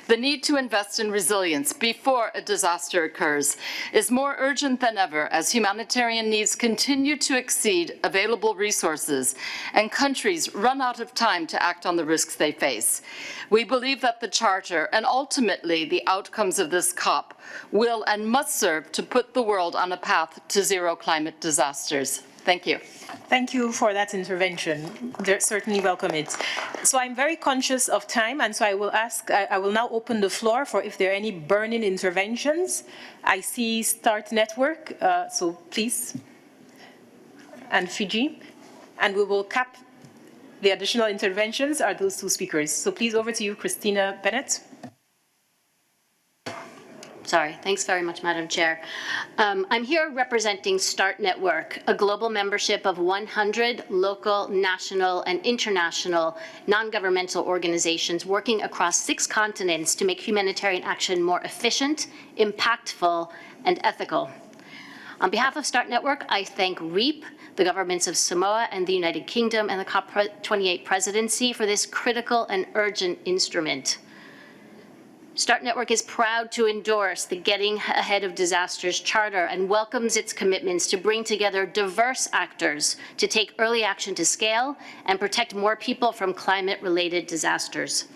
The need to invest in resilience before a disaster occurs is more urgent than ever as humanitarian needs continue to exceed available resources and countries run out of time to act on the risks they face. We believe that the Charter and ultimately the outcomes of this COP will and must serve to put the world on a path to zero climate disasters. Thank you. Thank you for that intervention. Certainly welcome it. So I'm very conscious of time, and so I will now open the floor for if there are any burning interventions. I see Start Network, so please, and Fiji, and we will cap the additional interventions are those two speakers. So please over to you, Christina Bennett. Sorry, thanks very much, Madam Chair. I'm here representing START Network, a global membership of 100 local, national, and international non-governmental organizations working across 6 continents to make humanitarian action more efficient, impactful, and ethical. On behalf of START Network, I thank REAP, the governments of Samoa and the United Kingdom, and the COP28 presidency for this critical and urgent instrument. START Network is proud to endorse the Getting Ahead of Disasters Charter and welcomes its commitments to bring together diverse actors to take early action to scale and protect more people from climate-related disasters.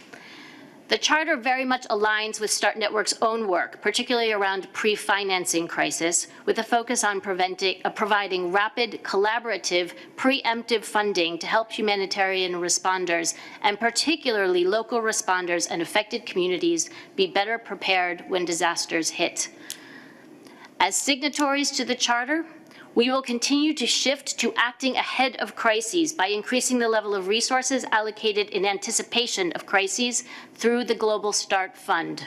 The Charter very much aligns with START Network's own work, particularly around pre-financing crisis, with a focus on providing rapid, collaborative, preemptive funding to help humanitarian responders, and particularly local responders and affected communities, be better prepared when disasters hit. As signatories to the Charter, we will continue to shift to acting ahead of crises by increasing the level of resources allocated in anticipation of crises through the Global START Fund.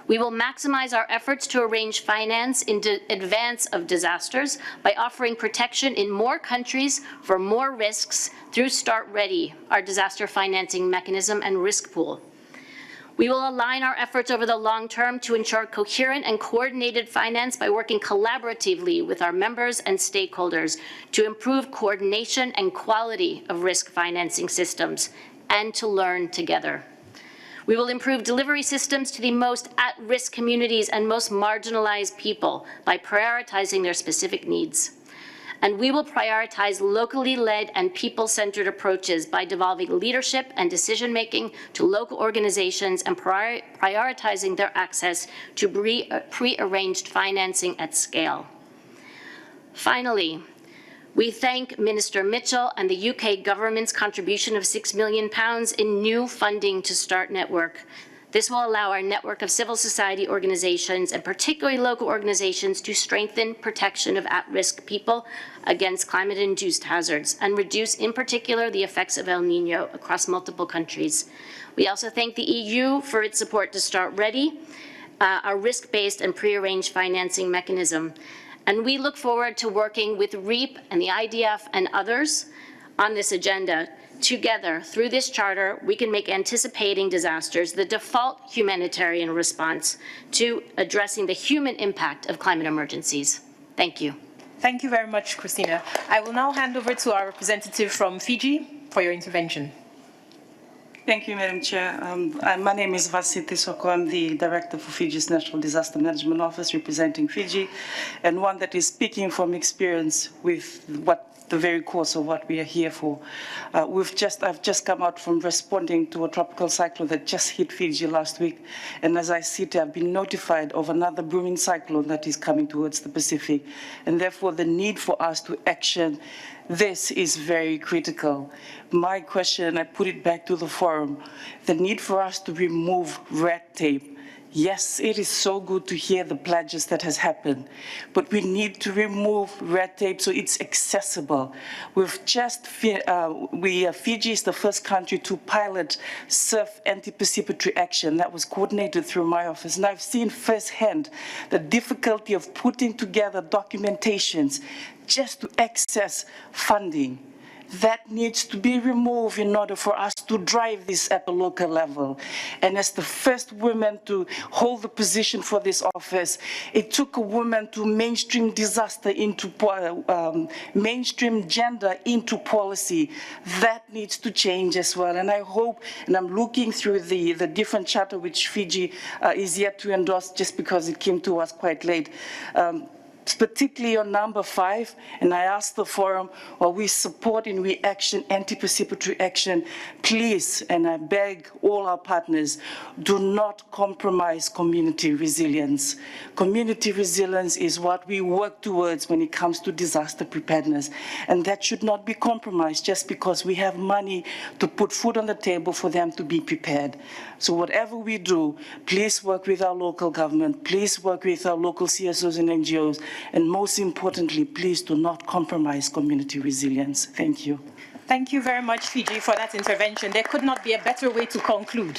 We will maximize our efforts to arrange finance in advance of disasters by offering protection in more countries for more risks through START Ready, our disaster financing mechanism and risk pool. We will align our efforts over the long term to ensure coherent and coordinated finance by working collaboratively with our members and stakeholders to improve coordination and quality of risk financing systems and to learn together. We will improve delivery systems to the most at-risk communities and most marginalized people by prioritizing their specific needs. And we will prioritize locally led and people-centered approaches by devolving leadership and decision-making to local organizations and prioritizing their access to pre-arranged financing at scale. Finally, we thank Minister Mitchell and the UK government's contribution of £6 million in new funding to START Network. This will allow our network of civil society organizations, and particularly local organizations, to strengthen protection of at-risk people against climate-induced hazards and reduce, in particular, the effects of El Niño across multiple countries. We also thank the EU for its support to START Ready, our risk-based and pre-arranged financing mechanism. And we look forward to working with REAP and the IDF and others on this agenda. Together, through this charter, we can make anticipating disasters the default humanitarian response to addressing the human impact of climate emergencies. Thank you. Thank you very much, Christina. I will now hand over to our representative from Fiji for your intervention. Thank you, Madam Chair. My name is Vasiti Soko. I'm the Director for Fiji's National Disaster Management Office, representing Fiji, and one that is speaking from experience with the very course of what we are here for. I've just come out from responding to a tropical cyclone that just hit Fiji last week, and as I sit here, I've been notified of another brewing cyclone that is coming towards the Pacific, and therefore the need for us to action this is very critical. My question, I put it back to the forum, the need for us to remove red tape. Yes, it is so good to hear the pledges that has happened, but we need to remove red tape so it's accessible. Fiji is the first country to pilot surf anti-precipitation action that was coordinated through my office, and I've seen firsthand the difficulty of putting together documentations just to access funding. That needs to be removed in order for us to drive this at the local level. And as the first woman to hold the position for this office, it took a woman to mainstream disaster into mainstream gender into policy. That needs to change as well. And I hope, and I'm looking through the different charter which Fiji is yet to endorse just because it came to us quite late. Particularly on number 5, and I ask the forum, while we support and we action anti-precipitation action, please, and I beg all our partners, do not compromise community resilience. Community resilience is what we work towards when it comes to disaster preparedness, and that should not be compromised just because we have money to put food on the table for them to be prepared. So whatever we do, please work with our local government, please work with our local CSOs and NGOs, and most importantly, please do not compromise community resilience. Thank you. Thank you very much, Fiji, for that intervention. There could not be a better way to conclude.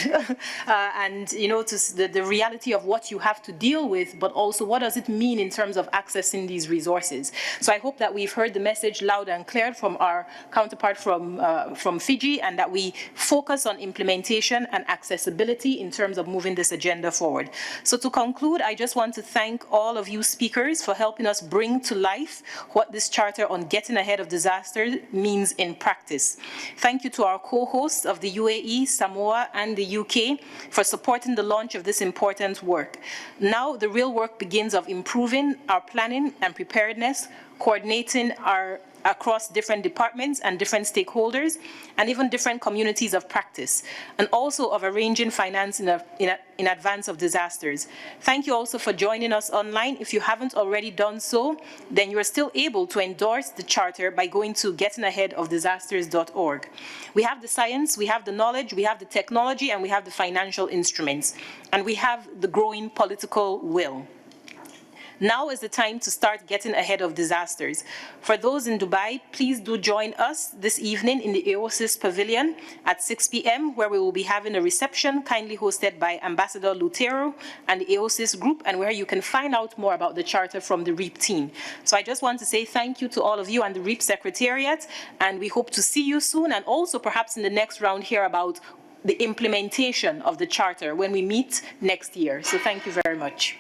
And, you know, the reality of what you have to deal with, but also what does it mean in terms of accessing these resources. So I hope that we've heard the message loud and clear from our counterpart from Fiji, and that we focus on implementation and accessibility in terms of moving this agenda forward. So to conclude, I just want to thank all of you speakers for helping us bring to life what this Charter on Getting Ahead of Disaster means in practice. Thank you to our co-hosts of the UAE, Samoa, and the UK for supporting the launch of this important work. Now the real work begins of improving our planning and preparedness, coordinating across different departments and different stakeholders, and even different communities of practice, and also of arranging finance in advance of disasters. Thank you also for joining us online. If you haven't already done so, then you are still able to endorse the Charter by going to gettingaheadofdisasters.org. We have the science, we have the knowledge, we have the technology, and we have the financial instruments, and we have the growing political will. Now is the time to start getting ahead of disasters. For those in Dubai, please do join us this evening in the AOSIS Pavilion at 6 p.m., where we will be having a reception kindly hosted by Ambassador Lutero and the AOSIS group, and where you can find out more about the Charter from the REAP team. So I just want to say thank you to all of you and the REAP Secretariat, and we hope to see you soon, and also perhaps in the next round hear about the implementation of the Charter when we meet next year. So thank you very much.